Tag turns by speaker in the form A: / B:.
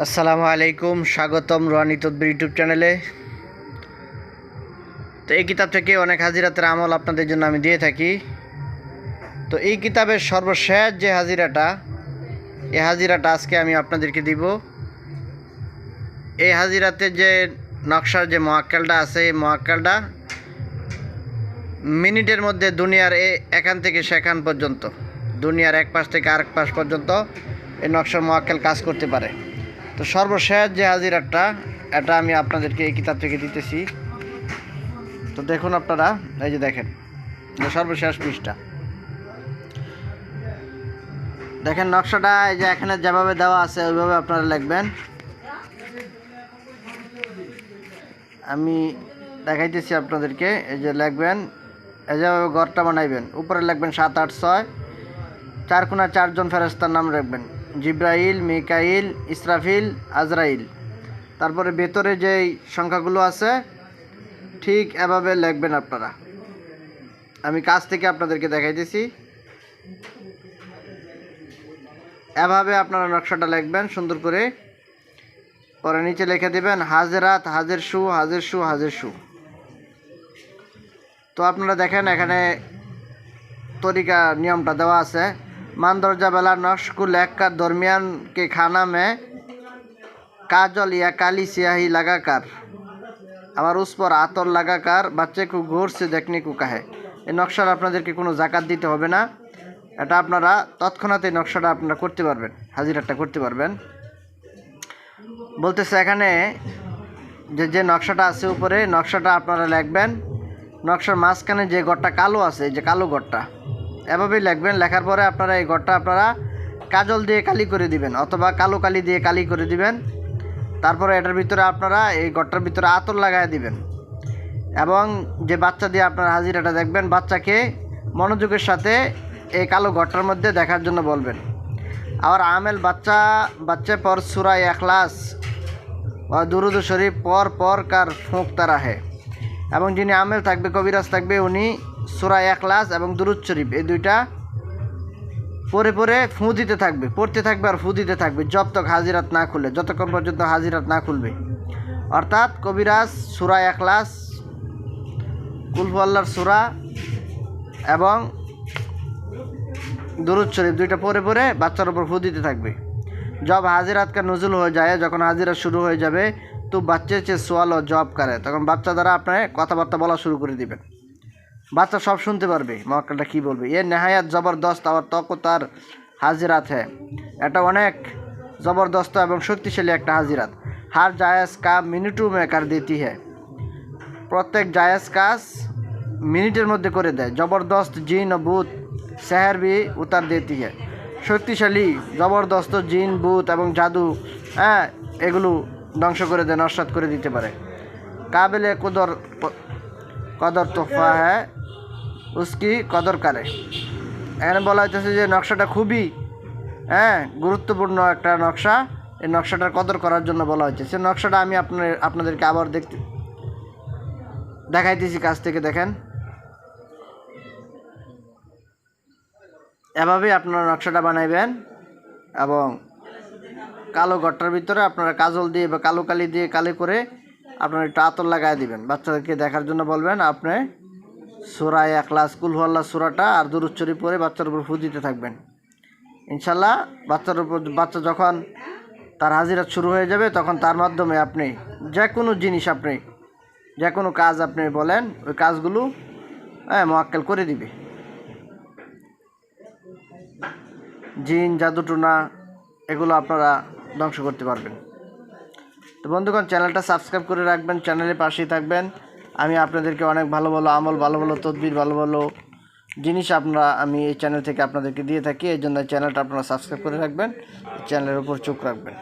A: আসসালামু আলাইকুম, স্বাগতম রোহানি তদবির ইউটিউব চ্যানেলে। তো এই কিতাব থেকে অনেক হাজিরাতের আমল আপনাদের জন্য আমি দিয়ে থাকি। তো এই কিতাবের সর্বশেষ যে এই হাজিরাটা আজকে আমি আপনাদেরকে দিব। এই হাজিরাতে যে নকশার যে মোয়াক্কেলটা আছে, এই মোয়াক্কেলটা মিনিটের মধ্যে দুনিয়ার এখান থেকে সেখান পর্যন্ত, দুনিয়ার এক পাশ থেকে আরেক পাশ পর্যন্ত এই নকশার মোয়াক্কেল কাজ করতে পারে। তো সর্বশেষ যে হাজিরাটা, এটা আমি আপনাদেরকে এই কিতাব থেকে দিতেছি। তো দেখুন আপনারা, এই যে দেখেন সর্বশেষ পৃষ্ঠা, দেখেন নকশাটা এই যে এখানে যেভাবে দেওয়া আছে ওইভাবে আপনারা লিখবেন। আমি দেখাইতেছি আপনাদেরকে। এই যে লিখবেন, এই যেভাবে ঘরটা বানাইবেন। উপরে লিখবেন 7, 8, 6, 4 কোণা 4 জন ফেরেশতার নাম রাখবেন, জিব্রাইল, মিকাইল, ইসরাফিল, আজরাইল। তারপরে ভেতরে যেই সংখ্যাগুলো আছে ঠিক এভাবে লিখবেন আপনারা। আমি কাছ থেকে আপনাদেরকে দেখাইতেছি। এভাবে আপনারা নকশাটা লিখবেন সুন্দর করে। পরে নিচে লিখে দেবেন হাজরাত, হাজির শু, হাজির শু, হাজির শু। তো আপনারা দেখেন এখানে তরিকা নিয়মটা দেওয়া আছে। मांदरजा बेला नक्श को लेकर दरमियान के खाना में काजल या काली स्याही लगाकर और उस पर आतर लगाकर बच्चे को गौर से देखने को कहे। এই নকশার আপনাদেরকে কোনো জাকাত দিতে হবে না। এটা আপনারা তৎক্ষণাৎ এই নকশাটা আপনারা করতে পারবেন, হাজিরাটা করতে পারবেন। বলতেছে এখানে যে নকশাটা আছে উপরে, নকশাটা আপনারা লিখবেন। নকশার মাঝখানে যে ঘরটা কালো আছে, এই যে কালো ঘরটা, এভাবেই লিখবেন। লেখার পরে আপনারা এই ঘরটা আপনারা কাজল দিয়ে কালি করে দিবেন অথবা কালো কালি দিয়ে কালি করে দিবেন। তারপরে এটার ভিতরে আপনারা এই ঘরটার ভিতরে আতর লাগায় দিবেন এবং যে বাচ্চা দিয়ে আপনারা হাজিরাটা দেখবেন, বাচ্চাকে মনোযোগের সাথে এই কালো ঘরটার মধ্যে দেখার জন্য বলবেন। আর আমেল বাচ্চা পর সূরা ইখলাস ও দুরুদ শরীফ পর কার ফুঁকতা রাহে। এবং যিনি আমেল থাকবে, কবিরাজ থাকবে, উনি সূরা ইখলাস এবং দুরুদ শরীফ এই দুইটা পরে ফু দিতে থাকবে, পড়তে থাকবে আর ফু দিতে থাকবে জব তক হাজিরাত না খুলে, যতক্ষণ পর্যন্ত হাজিরাত না খুলবে। অর্থাৎ কবিরাজ সূরা ইখলাস, কুল হু আল্লাহর সূরা এবং দুরুদ শরীফ দুইটা পরে বাচ্চার উপর ফু দিতে থাকবে। জব হাজিরাত কা নজুল হয়ে যায়, যখন হাজিরা শুরু হয়ে যাবে, তো বাচ্চা চেয়ে সোয়াল ও জব করে, তখন বাচ্চা দ্বারা আপনার কথাবার্তা বলা শুরু করে দিবেন। বাচ্চা সব শুনতে পারবে মোয়াক্কেলটা কী বলবে। এ নেহায়াত জবরদস্ত আর তক তার হাজিরাত হ্যাঁ, এটা অনেক জবরদস্ত এবং শক্তিশালী একটা হাজিরাত। হার জায়েজ কাজ মিনিটু মে কার দিতি হ্যাঁ, প্রত্যেক জায়েজ কাজ মিনিটের মধ্যে করে দেয়। জবরদস্ত জিন ও ভূত সেহর ভি উতার দিতি হ্যাঁ, শক্তিশালী জবরদস্ত জিন, ভূত এবং জাদু, হ্যাঁ, এগুলো ধ্বংস করে দেয়, নস্বাত করে দিতে পারে। কাবিলে কদর তোফা হ্যাঁ, উসকি কদর করে। এখানে বলা হইতেছে যে নকশাটা খুবই গুরুত্বপূর্ণ একটা নকশা। এই নকশাটার কদর করার জন্য বলা হয়েছে। সে নকশাটা আমি আপনাদেরকে আবার দেখাইতেছি কাছ থেকে। দেখেন এভাবেই আপনারা নকশাটা বানাইবেন এবং কালো ঘরটার ভিতরে আপনারা কাজল দিয়ে বা কালো কালি দিয়ে কালি করে আপনারা একটু আতর লাগাই দিবেন। বাচ্চাদেরকে দেখার জন্য বলবেন, আপনি সূরা ইখলাস, কুল হু আল্লাহ সূরাটা আর দুরূদ শরীফ পড়ে বাচ্চার উপর ফু দিতে থাকবেন। ইনশাল্লাহ বাচ্চা যখন তার হাজিরাত শুরু হয়ে যাবে, তখন তার মাধ্যমে আপনি যে কোনো জিনিস, আপনি যে কোনো কাজ আপনি বলেন, ওই কাজগুলো মোয়াক্কেল করে দিবে। জিন, জাদুটোনা এগুলো আপনারা ধ্বংস করতে পারবেন। তো বন্ধুগণ, চ্যানেলটা সাবস্ক্রাইব করে রাখবেন, চ্যানেলের পাশেই থাকবেন। আমি আপনাদেরকে অনেক ভালো ভালো আমল, ভালো ভালো তদবির, ভালো ভালো জিনিস আমি এই চ্যানেল থেকে আপনাদেরকে দিয়ে থাকি। এই জন্য চ্যানেলটা আপনারা সাবস্ক্রাইব করে রাখবেন, চ্যানেলের উপর চোখ রাখবেন।